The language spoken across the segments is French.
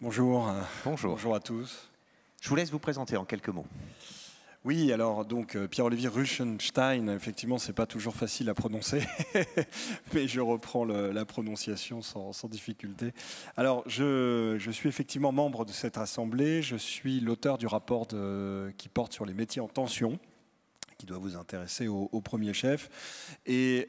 Bonjour, Bonjour. bonjour à tous. Je vous laisse vous présenter en quelques mots. Oui, alors donc Pierre-Olivier Ruschenstein, effectivement, c'est pas toujours facile à prononcer, mais je reprends la prononciation sans difficulté. Alors, je suis effectivement membre de cette assemblée. Je suis l'auteur du rapport qui porte sur les métiers en tension, qui doit vous intéresser au premier chef. Et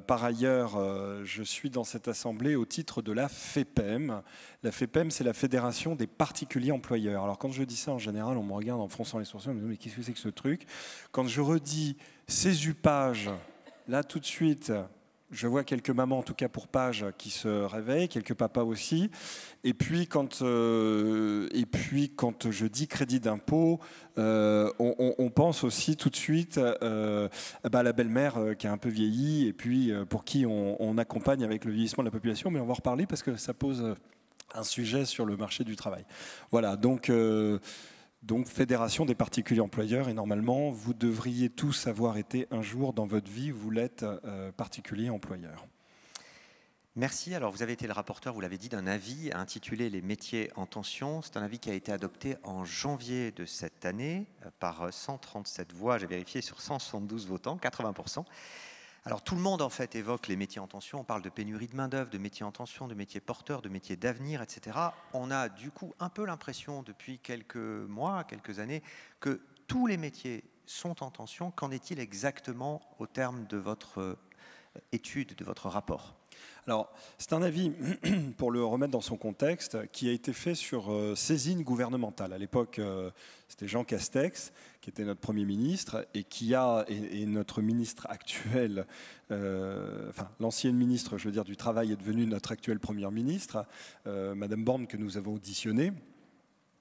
par ailleurs, je suis dans cette assemblée au titre de la FEPEM. La FEPEM, c'est la Fédération des particuliers employeurs. Alors quand je dis ça, en général, on me regarde en fronçant les sourcils, on me dit mais qu'est-ce que c'est que ce truc? Quand je redis CESUPAGE, là tout de suite, je vois quelques mamans, en tout cas pour Page, qui se réveillent, quelques papas aussi. Et puis quand je dis crédit d'impôt, on pense aussi tout de suite à la belle-mère qui a un peu vieilli et puis pour qui on accompagne avec le vieillissement de la population. Mais on va en reparler parce que ça pose un sujet sur le marché du travail. Voilà, donc Fédération des particuliers employeurs, et normalement, vous devriez tous avoir été un jour dans votre vie, vous l'êtes particulier employeur. Merci. Alors, vous avez été le rapporteur, vous l'avez dit, d'un avis intitulé « Les métiers en tension ». C'est un avis qui a été adopté en janvier de cette année par 137 voix, j'ai vérifié, sur 172 votants, 80%. Alors, tout le monde, en fait, évoque les métiers en tension. On parle de pénurie de main-d'œuvre, de métiers en tension, de métiers porteurs, de métiers d'avenir, etc. On a, du coup, un peu l'impression, depuis quelques mois, quelques années, que tous les métiers sont en tension. Qu'en est-il exactement au terme de votre étude, de votre rapport ? Alors, c'est un avis, pour le remettre dans son contexte, qui a été fait sur saisine gouvernementale. À l'époque, c'était Jean Castex, qui était notre Premier ministre, et notre ministre actuel, l'ancienne ministre, je veux dire, du Travail est devenue notre actuelle Première ministre, Madame Borne, que nous avons auditionnée.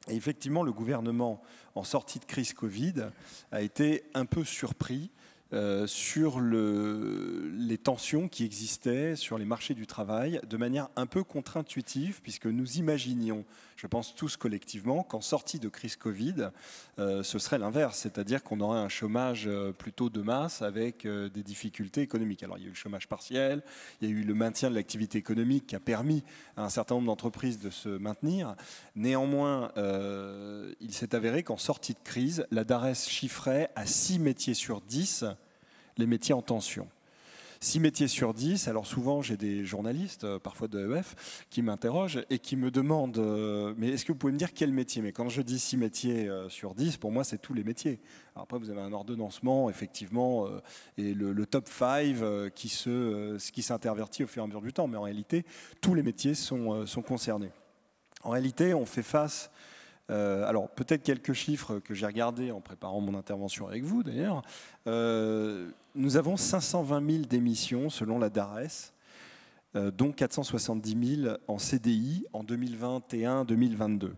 Et effectivement, le gouvernement, en sortie de crise Covid, a été un peu surpris sur les tensions qui existaient sur les marchés du travail de manière un peu contre-intuitive, puisque nous imaginions, je pense tous collectivement, qu'en sortie de crise Covid, ce serait l'inverse, c'est-à-dire qu'on aurait un chômage plutôt de masse avec des difficultés économiques. Alors il y a eu le chômage partiel, il y a eu le maintien de l'activité économique qui a permis à un certain nombre d'entreprises de se maintenir. Néanmoins, il s'est avéré qu'en sortie de crise, la DARES chiffrait à 6 métiers sur 10 les métiers en tension. 6 métiers sur 10, alors souvent j'ai des journalistes, parfois de EF, qui m'interrogent et qui me demandent mais est-ce que vous pouvez me dire quel métier? Mais quand je dis 6 métiers sur 10, pour moi c'est tous les métiers. Alors après vous avez un ordonnancement effectivement et le top 5 qui s'intervertit au fur et à mesure du temps, mais en réalité tous les métiers sont concernés. En réalité on fait face alors peut-être quelques chiffres que j'ai regardés en préparant mon intervention avec vous d'ailleurs. Nous avons 520 000 démissions selon la DARES, dont 470 000 en CDI en 2021-2022.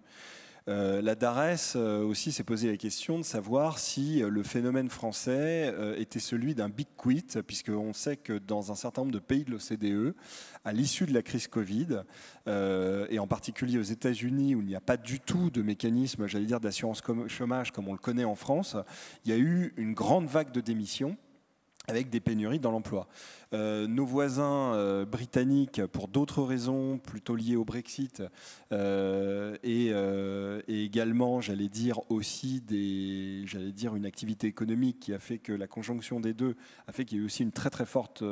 La DARES aussi s'est posé la question de savoir si le phénomène français était celui d'un big quit, puisqu'on sait que dans un certain nombre de pays de l'OCDE, à l'issue de la crise Covid, et en particulier aux États-Unis, où il n'y a pas du tout de mécanisme, j'allais dire, d'assurance chômage comme on le connaît en France, il y a eu une grande vague de démissions avec des pénuries dans l'emploi. Nos voisins britanniques, pour d'autres raisons, plutôt liées au Brexit, et également, j'allais dire, aussi une activité économique qui a fait que la conjonction des deux a fait qu'il y a eu aussi une très très forte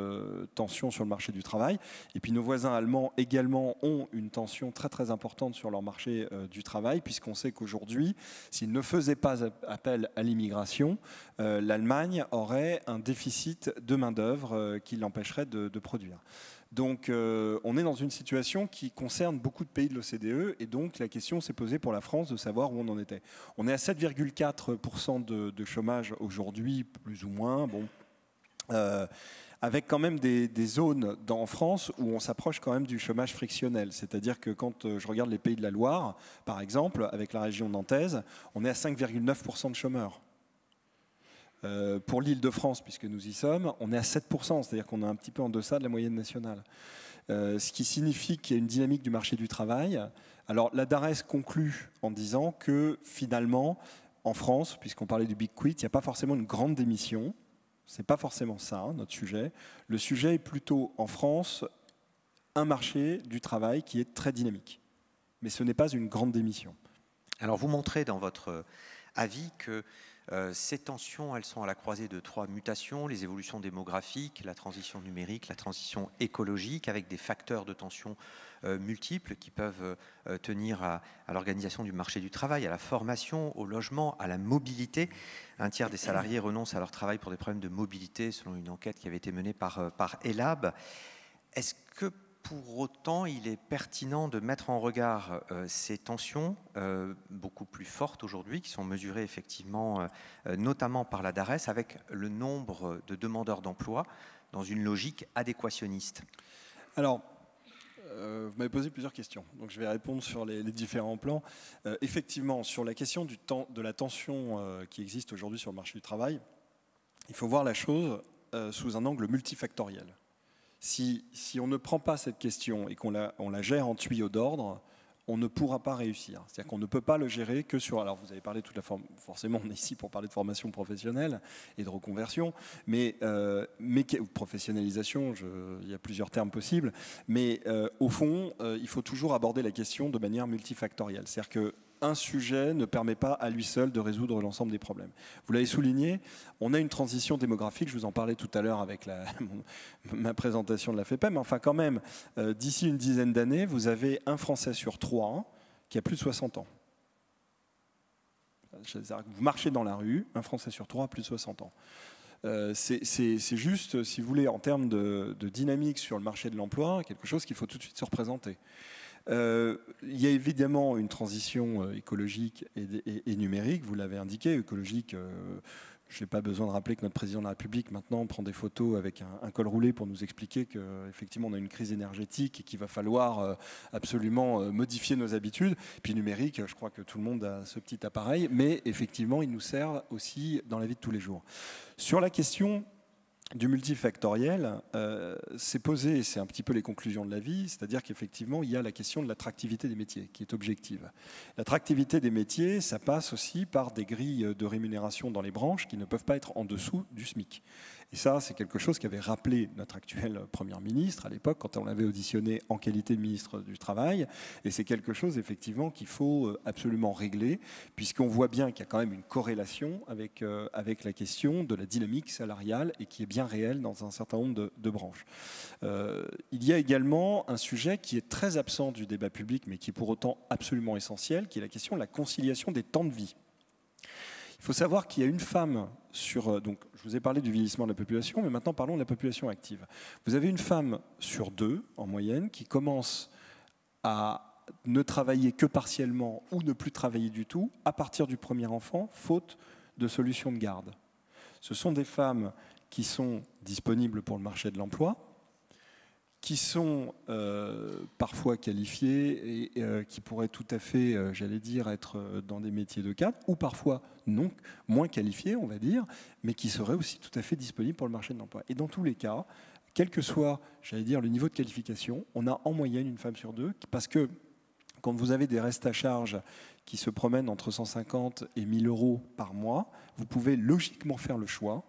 tension sur le marché du travail. Et puis nos voisins allemands également ont une tension très très importante sur leur marché du travail, puisqu'on sait qu'aujourd'hui, s'ils ne faisaient pas appel à l'immigration, l'Allemagne aurait un déficit de main-d'œuvre qui l'empêcherait de produire. Donc on est dans une situation qui concerne beaucoup de pays de l'OCDE et donc la question s'est posée pour la France de savoir où on en était. On est à 7,4% de chômage aujourd'hui, plus ou moins. Bon, avec quand même des zones en France où on s'approche quand même du chômage frictionnel. C'est-à-dire que quand je regarde les pays de la Loire, par exemple, avec la région nantaise, on est à 5,9% de chômeurs. Pour l'Île-de-France, puisque nous y sommes, on est à 7%, c'est-à-dire qu'on est un petit peu en deçà de la moyenne nationale. Ce qui signifie qu'il y a une dynamique du marché du travail. Alors la DARES conclut en disant que finalement, en France, puisqu'on parlait du big quit, il n'y a pas forcément une grande démission. Ce n'est pas forcément ça, notre sujet. Le sujet est plutôt, en France, un marché du travail qui est très dynamique. mais ce n'est pas une grande démission. Alors vous montrez dans votre avis que ces tensions, elles sont à la croisée de 3 mutations, les évolutions démographiques, la transition numérique, la transition écologique, avec des facteurs de tension multiples qui peuvent tenir à l'organisation du marché du travail, à la formation, au logement, à la mobilité. Un tiers des salariés renoncent à leur travail pour des problèmes de mobilité, selon une enquête qui avait été menée par Elab. Est-ce que pour autant, il est pertinent de mettre en regard ces tensions beaucoup plus fortes aujourd'hui, qui sont mesurées effectivement notamment par la DARES, avec le nombre de demandeurs d'emploi dans une logique adéquationniste? Alors, vous m'avez posé plusieurs questions, donc je vais répondre sur les différents plans. Effectivement, sur la question de la tension qui existe aujourd'hui sur le marché du travail, il faut voir la chose sous un angle multifactoriel. Si on ne prend pas cette question et qu'on la gère en tuyau d'ordre, on ne pourra pas réussir. C'est-à-dire qu'on ne peut pas le gérer que sur... Alors vous avez parlé toute la forme, forcément on est ici pour parler de formation professionnelle et de reconversion, mais professionnalisation, il y a plusieurs termes possibles, mais au fond, il faut toujours aborder la question de manière multifactorielle. C'est-à-dire que un sujet ne permet pas à lui seul de résoudre l'ensemble des problèmes. Vous l'avez souligné, on a une transition démographique, je vous en parlais tout à l'heure avec ma présentation de la FEPEM, enfin quand même, d'ici une dizaine d'années, vous avez un Français sur 3 qui a plus de 60 ans. Vous marchez dans la rue, un Français sur 3 a plus de 60 ans. C'est juste, si vous voulez, en termes de dynamique sur le marché de l'emploi, quelque chose qu'il faut tout de suite se représenter. Il y a évidemment une transition écologique et numérique, vous l'avez indiqué, écologique, je n'ai pas besoin de rappeler que notre président de la République maintenant prend des photos avec un col roulé pour nous expliquer qu'effectivement on a une crise énergétique et qu'il va falloir absolument modifier nos habitudes. Puis numérique, je crois que tout le monde a ce petit appareil, mais effectivement il nous sert aussi dans la vie de tous les jours. Sur la question du multifactoriel, c'est posé, et c'est un petit peu les conclusions de la vie, c'est-à-dire qu'effectivement, il y a la question de l'attractivité des métiers qui est objective. L'attractivité des métiers, ça passe aussi par des grilles de rémunération dans les branches qui ne peuvent pas être en dessous du SMIC. Et ça, c'est quelque chose qu'avait rappelé notre actuelle Première ministre à l'époque, quand on l'avait auditionné en qualité de ministre du Travail. Et c'est quelque chose, effectivement, qu'il faut absolument régler, puisqu'on voit bien qu'il y a quand même une corrélation avec la question de la dynamique salariale et qui est bien réelle dans un certain nombre de branches. Il y a également un sujet qui est très absent du débat public, mais qui est pour autant absolument essentiel, qui est la question de la conciliation des temps de vie. Il faut savoir qu'il y a une femme sur... Donc, je vous ai parlé du vieillissement de la population, mais maintenant parlons de la population active. Vous avez une femme sur 2, en moyenne, qui commence à ne travailler que partiellement ou ne plus travailler du tout à partir du premier enfant, faute de solution de garde. Ce sont des femmes qui sont disponibles pour le marché de l'emploi, qui sont parfois qualifiées et qui pourraient tout à fait, j'allais dire, être dans des métiers de cadre, ou parfois non, moins qualifiées, on va dire, mais qui seraient aussi tout à fait disponibles pour le marché de l'emploi. Et dans tous les cas, quel que soit, j'allais dire, le niveau de qualification, on a en moyenne une femme sur 2, parce que quand vous avez des restes à charge qui se promènent entre 150 et 1000 euros par mois, vous pouvez logiquement faire le choix,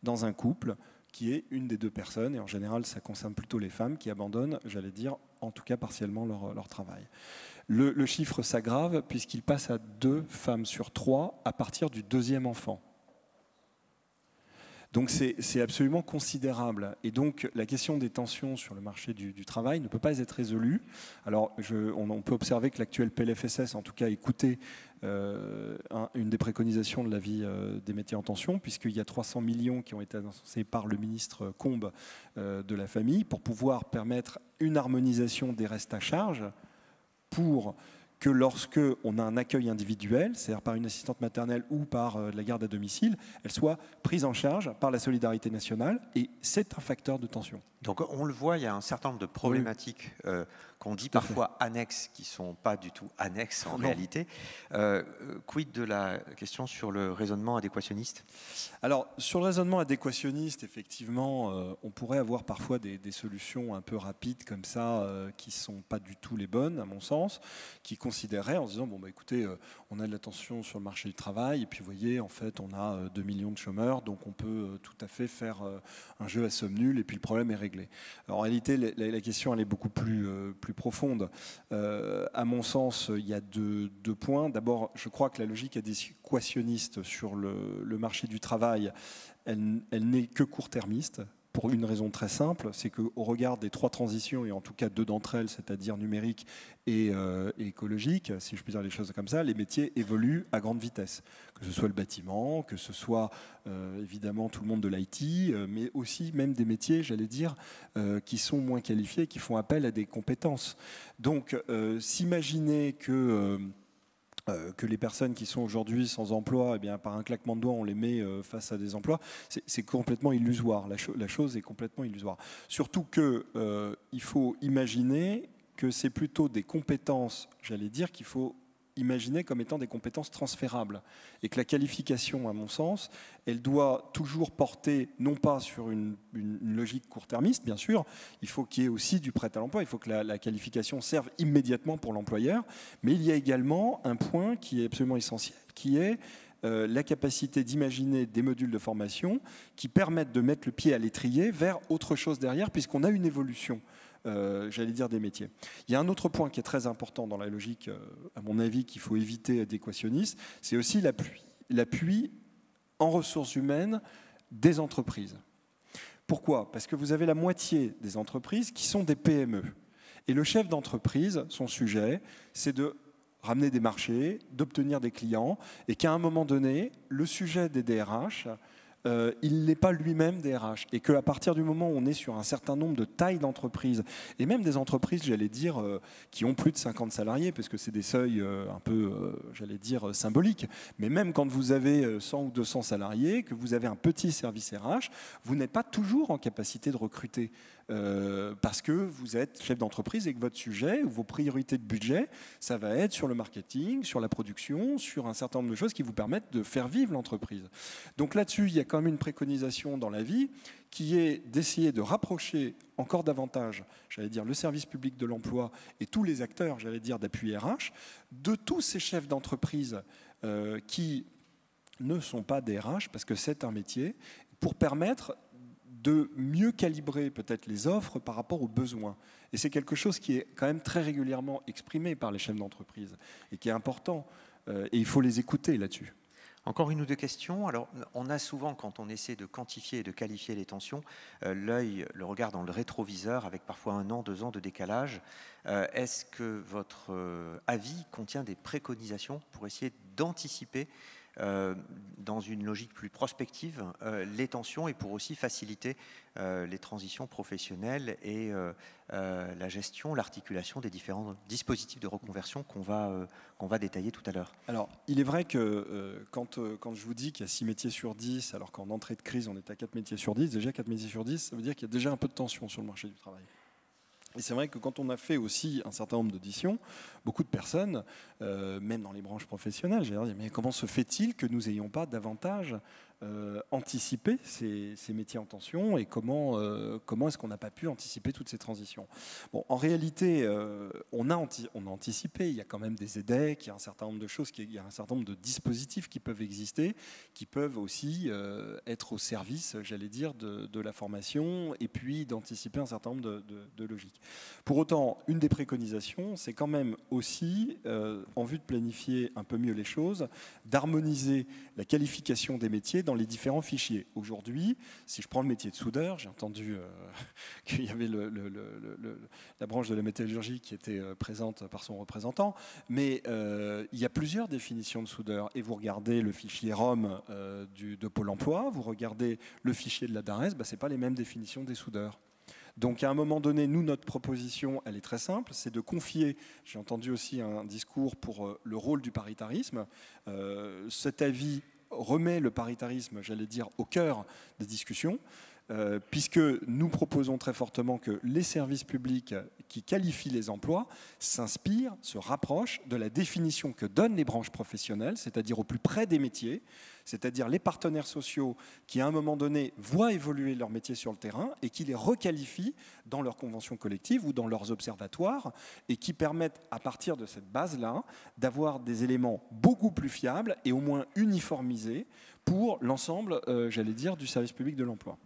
dans un couple, qui est une des 2 personnes, et en général ça concerne plutôt les femmes qui abandonnent, j'allais dire, en tout cas partiellement leur travail. Le chiffre s'aggrave puisqu'il passe à 2 femmes sur 3 à partir du 2e enfant. Donc c'est absolument considérable. Et donc la question des tensions sur le marché du travail ne peut pas être résolue. Alors on peut observer que l'actuel PLFSS, en tout cas écoutez, une des préconisations de l'avis des métiers en tension, puisqu'il y a 300 millions qui ont été annoncés par le ministre Combes de la Famille pour pouvoir permettre une harmonisation des restes à charge pour que lorsque on a un accueil individuel, c'est-à-dire par une assistante maternelle ou par la garde à domicile, elle soit prise en charge par la solidarité nationale, et c'est un facteur de tension. Donc on le voit, il y a un certain nombre de problématiques qu'on dit parfois annexes, qui ne sont pas du tout annexes en réalité. Quid de la question sur le raisonnement adéquationniste? Alors, sur le raisonnement adéquationniste, effectivement, on pourrait avoir parfois des solutions un peu rapides comme ça, qui ne sont pas du tout les bonnes, à mon sens, qui considérerait en se disant, bon, bah, écoutez, on a de la tension sur le marché du travail, et puis vous voyez, en fait, on a 2 millions de chômeurs, donc on peut tout à fait faire un jeu à somme nulle, et puis le problème est réglé. Alors, en réalité, la question, elle est beaucoup plus profonde. À mon sens, il y a deux points. D'abord, je crois que la logique adéquationniste sur le marché du travail, elle n'est que court-termiste, pour une raison très simple, c'est qu'au regard des 3 transitions, et en tout cas 2 d'entre elles, c'est-à-dire numérique et écologique, si je puis dire les choses comme ça, les métiers évoluent à grande vitesse. Que ce soit le bâtiment, que ce soit évidemment tout le monde de l'IT, mais aussi même des métiers, j'allais dire, qui sont moins qualifiés, qui font appel à des compétences. Donc, s'imaginer que les personnes qui sont aujourd'hui sans emploi, eh bien, par un claquement de doigts, on les met face à des emplois, c'est complètement illusoire. La chose est complètement illusoire. Surtout qu'il faut imaginer que c'est plutôt des compétences, j'allais dire, qu'il faut imaginer comme étant des compétences transférables. Et que la qualification, à mon sens, elle doit toujours porter, non pas sur une logique court-termiste, bien sûr, il faut qu'il y ait aussi du prêt à l'emploi, il faut que la qualification serve immédiatement pour l'employeur, mais il y a également un point qui est absolument essentiel, qui est la capacité d'imaginer des modules de formation qui permettent de mettre le pied à l'étrier vers autre chose derrière, puisqu'on a une évolution. J'allais dire des métiers. Il y a un autre point qui est très important dans la logique, à mon avis, qu'il faut éviter adéquationniste, c'est aussi l'appui en ressources humaines des entreprises. Pourquoi? Parce que vous avez la moitié des entreprises qui sont des PME. Et le chef d'entreprise, son sujet, c'est de ramener des marchés, d'obtenir des clients, et qu'à un moment donné, le sujet des DRH, il n'est pas lui-même DRH. Et qu'à partir du moment où on est sur un certain nombre de tailles d'entreprises, et même des entreprises, j'allais dire, qui ont plus de 50 salariés, parce que c'est des seuils un peu, j'allais dire, symboliques, mais même quand vous avez 100 ou 200 salariés, que vous avez un petit service RH, vous n'êtes pas toujours en capacité de recruter. Parce que vous êtes chef d'entreprise et que votre sujet, ou vos priorités de budget, ça va être sur le marketing, sur la production, sur un certain nombre de choses qui vous permettent de faire vivre l'entreprise. Donc là-dessus, il y a quand même une préconisation dans la vie qui est d'essayer de rapprocher encore davantage, j'allais dire, le service public de l'emploi et tous les acteurs, j'allais dire, d'appui RH, de tous ces chefs d'entreprise qui ne sont pas des RH, parce que c'est un métier, pour permettre de mieux calibrer peut-être les offres par rapport aux besoins. Et c'est quelque chose qui est quand même très régulièrement exprimé par les chefs d'entreprise et qui est important. Et il faut les écouter là-dessus. Encore une ou deux questions. Alors, on a souvent, quand on essaie de quantifier et de qualifier les tensions, l'œil le regard dans le rétroviseur avec parfois 1 an, 2 ans de décalage. Est-ce que votre avis contient des préconisations pour essayer d'anticiper dans une logique plus prospective les tensions et pour aussi faciliter les transitions professionnelles et la gestion, l'articulation des différents dispositifs de reconversion qu'on va détailler tout à l'heure. Alors, il est vrai que quand je vous dis qu'il y a 6 métiers sur 10, alors qu'en entrée de crise, on est à 4 métiers sur 10, déjà 4 métiers sur 10, ça veut dire qu'il y a déjà un peu de tension sur le marché du travail. Et c'est vrai que quand on a fait aussi un certain nombre d'auditions, beaucoup de personnes, même dans les branches professionnelles, j'ai dit, mais comment se fait-il que nous n'ayons pas davantage anticiper ces métiers en tension et comment est-ce qu'on n'a pas pu anticiper toutes ces transitions. Bon, en réalité, on a anticipé, il y a quand même des EDEC, il y a un certain nombre de choses, il y a un certain nombre de dispositifs qui peuvent exister, qui peuvent aussi être au service, j'allais dire, de la formation et puis d'anticiper un certain nombre de logiques. Pour autant, une des préconisations, c'est quand même aussi, en vue de planifier un peu mieux les choses, d'harmoniser la qualification des métiers dans les différents fichiers. Aujourd'hui, si je prends le métier de soudeur, j'ai entendu qu'il y avait la branche de la métallurgie qui était présente par son représentant, mais il y a plusieurs définitions de soudeur. Et vous regardez le fichier ROM de Pôle emploi, vous regardez le fichier de la DARES, ce n'est pas les mêmes définitions des soudeurs. Donc à un moment donné, nous, notre proposition, elle est très simple, c'est de confier, j'ai entendu aussi un discours pour le rôle du paritarisme, cet avis remet le paritarisme, j'allais dire, au cœur des discussions. puisque nous proposons très fortement que les services publics qui qualifient les emplois s'inspirent, se rapprochent de la définition que donnent les branches professionnelles, c'est-à-dire au plus près des métiers, c'est-à-dire les partenaires sociaux qui, à un moment donné, voient évoluer leur métier sur le terrain et qui les requalifient dans leurs conventions collectives ou dans leurs observatoires et qui permettent, à partir de cette base-là, d'avoir des éléments beaucoup plus fiables et au moins uniformisés pour l'ensemble, j'allais dire, du service public de l'emploi.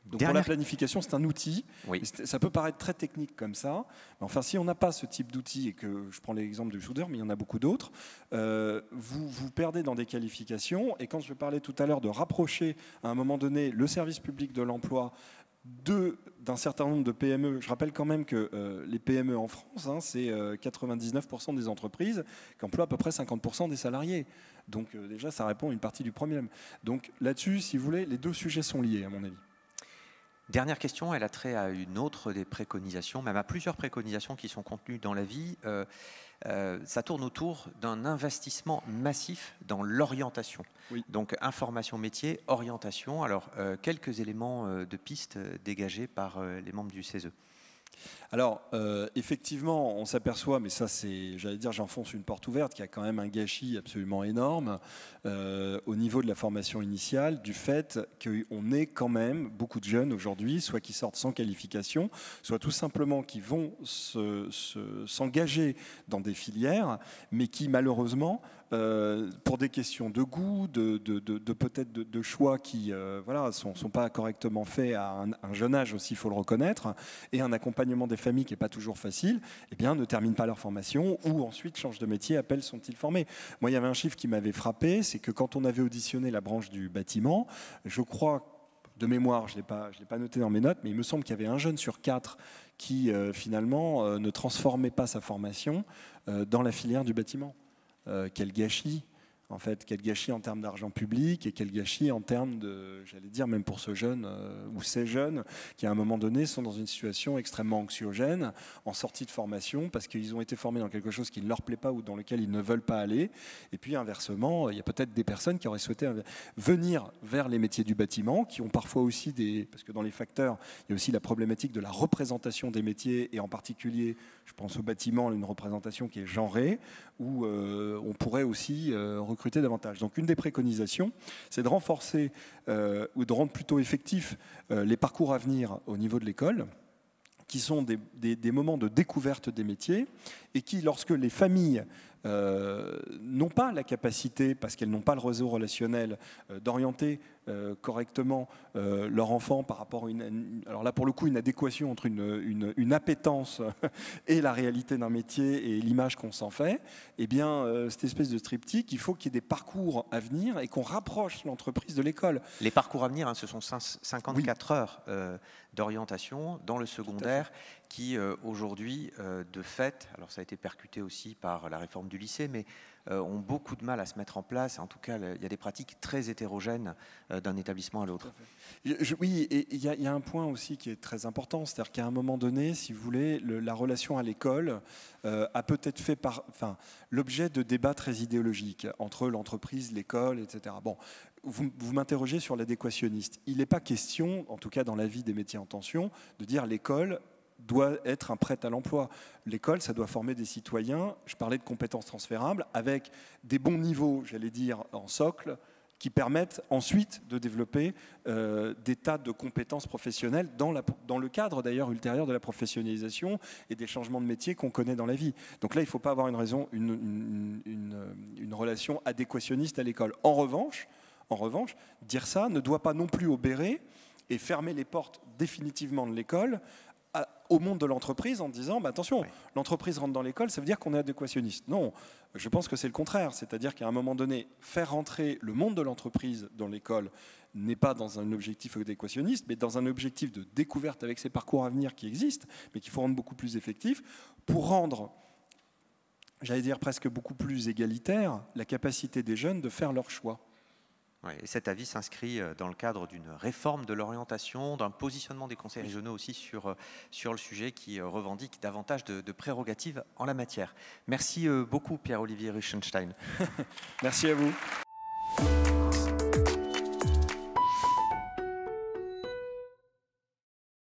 Donc pour la planification, c'est un outil. Oui. Ça peut paraître très technique comme ça. Mais enfin, si on n'a pas ce type d'outil, et que je prends l'exemple du soudeur, mais il y en a beaucoup d'autres, vous perdez dans des qualifications. Et quand je parlais tout à l'heure de rapprocher à un moment donné le service public de l'emploi d'un certain nombre de PME, je rappelle quand même que les PME en France, hein, c'est 99% des entreprises qui emploient à peu près 50% des salariés. Donc déjà, ça répond à une partie du problème. Donc là-dessus, si vous voulez, les deux sujets sont liés, à mon avis. Dernière question, elle a trait à une autre des préconisations, même à plusieurs préconisations qui sont contenues dans l'avis. Ça tourne autour d'un investissement massif dans l'orientation. Oui. Donc information métier, orientation. Alors quelques éléments de piste dégagés par les membres du CESE. Alors, effectivement, on s'aperçoit, mais ça, c'est, j'allais dire, j'enfonce une porte ouverte, qu'il y a quand même un gâchis absolument énorme au niveau de la formation initiale, du fait qu'on ait quand même beaucoup de jeunes aujourd'hui, soit qui sortent sans qualification, soit tout simplement qui vont s'engager dans des filières, mais qui, malheureusement, pour des questions de goût, peut-être de choix qui voilà, sont pas correctement faits à un jeune âge aussi, il faut le reconnaître, et un accompagnement des familles qui n'est pas toujours facile, eh bien, ne terminent pas leur formation ou ensuite changent de métier, à peine sont-ils formés. Moi, il y avait un chiffre qui m'avait frappé, c'est que quand on avait auditionné la branche du bâtiment, je crois, de mémoire, je ne l'ai pas noté dans mes notes, mais il me semble qu'il y avait un jeune sur 4 qui finalement ne transformait pas sa formation dans la filière du bâtiment. Quel gâchis, en fait, quel gâchis en termes d'argent public et quel gâchis en termes de, j'allais dire, même pour ce jeune ou ces jeunes qui, à un moment donné, sont dans une situation extrêmement anxiogène, en sortie de formation, parce qu'ils ont été formés dans quelque chose qui ne leur plaît pas ou dans lequel ils ne veulent pas aller. Et puis, inversement, il y a peut-être des personnes qui auraient souhaité venir vers les métiers du bâtiment, qui ont parfois aussi parce que dans les facteurs, il y a aussi la problématique de la représentation des métiers, et en particulier, je pense au bâtiment, une représentation qui est genrée, où on pourrait aussi recruter davantage. Donc une des préconisations, c'est de renforcer ou de rendre plutôt effectifs les parcours à venir au niveau de l'école, qui sont des moments de découverte des métiers et qui, lorsque les familles n'ont pas la capacité, parce qu'elles n'ont pas le réseau relationnel, d'orienter correctement leur enfant par rapport à alors là pour le coup une adéquation entre une appétence et la réalité d'un métier et l'image qu'on s'en fait, eh bien cette espèce de triptyque, il faut qu'il y ait des parcours à venir et qu'on rapproche l'entreprise de l'école. Les parcours à venir, hein, ce sont 54 heures d'orientation dans le secondaire qui aujourd'hui, de fait, alors ça a été percuté aussi par la réforme du lycée, mais ont beaucoup de mal à se mettre en place. En tout cas, il y a des pratiques très hétérogènes d'un établissement à l'autre. Oui, et il y a un point aussi qui est très important, c'est-à-dire qu'à un moment donné, si vous voulez, la relation à l'école a peut-être fait l'objet de débats très idéologiques entre l'entreprise, l'école, etc. Bon, vous m'interrogez sur l'adéquationniste. Il n'est pas question, en tout cas dans la vie des métiers en tension, de dire l'école doit être un prêt à l'emploi. L'école, ça doit former des citoyens, je parlais de compétences transférables, avec des bons niveaux, j'allais dire, en socle, qui permettent ensuite de développer des tas de compétences professionnelles dans le cadre d'ailleurs ultérieur de la professionnalisation et des changements de métier qu'on connaît dans la vie. Donc là, il ne faut pas avoir une relation adéquationniste à l'école. En revanche, dire ça ne doit pas non plus obérer et fermer les portes définitivement de l'école au monde de l'entreprise en disant attention, l'entreprise rentre dans l'école, ça veut dire qu'on est adéquationniste. Non, je pense que c'est le contraire, c'est-à-dire qu'à un moment donné, faire rentrer le monde de l'entreprise dans l'école n'est pas dans un objectif adéquationniste, mais dans un objectif de découverte avec ces parcours à venir qui existent, mais qu'il faut rendre beaucoup plus effectifs pour rendre, j'allais dire presque beaucoup plus égalitaire, la capacité des jeunes de faire leur choix. Oui, et cet avis s'inscrit dans le cadre d'une réforme de l'orientation, d'un positionnement des conseils régionaux aussi sur le sujet qui revendique davantage de prérogatives en la matière. Merci beaucoup Pierre-Olivier Ruechenstein. Merci à vous.